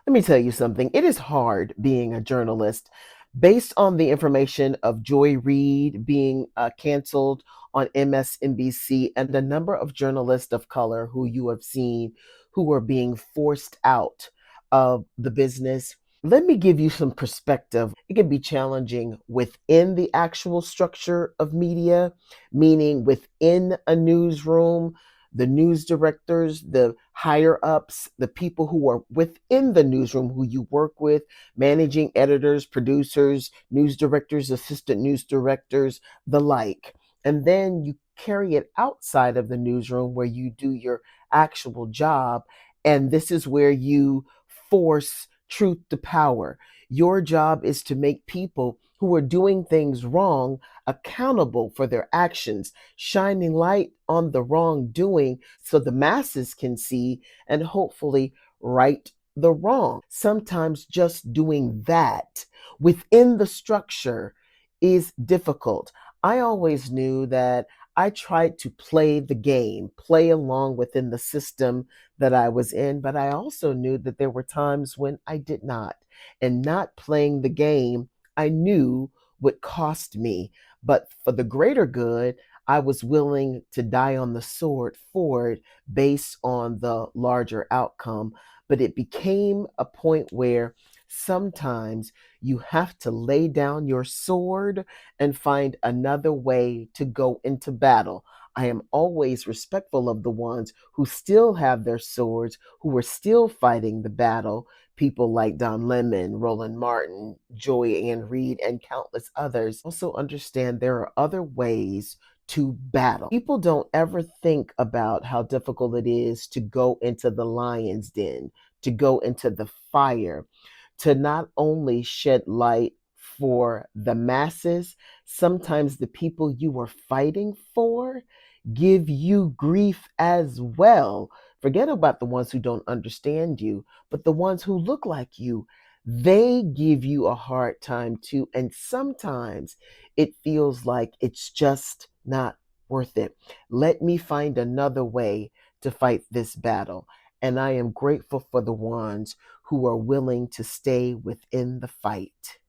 Let me tell you something. It is hard being a journalist based on the information of Joy Reid being canceled on MSNBC and the number of journalists of color who you have seen who are being forced out of the business. Let me give you some perspective. It can be challenging within the actual structure of media, meaning within a newsroom, the news directors, the higher ups, the people who are within the newsroom who you work with, managing editors, producers, news directors, assistant news directors, the like. And then you carry it outside of the newsroom where you do your actual job. And this is where you force truth to power. Your job is to make people who are doing things wrong accountable for their actions, shining light on the wrongdoing so the masses can see and hopefully right the wrong. Sometimes just doing that within the structure is difficult. I always knew that I tried to play the game, play along within the system that I was in, but I also knew that there were times when I did not. And not playing the game, I knew would cost me. But for the greater good, I was willing to die on the sword for it based on the larger outcome. But it became a point where sometimes you have to lay down your sword and find another way to go into battle. I am always respectful of the ones who still have their swords, who are still fighting the battle. People like Don Lemon, Roland Martin, Joy Ann Reid, and countless others also understand there are other ways to battle. People don't ever think about how difficult it is to go into the lion's den, to go into the fire, to not only shed light for the masses, sometimes the people you are fighting for give you grief as well. Forget about the ones who don't understand you, but the ones who look like you, they give you a hard time too. And sometimes it feels like it's just not worth it. Let me find another way to fight this battle. And I am grateful for the ones who are willing to stay within the fight.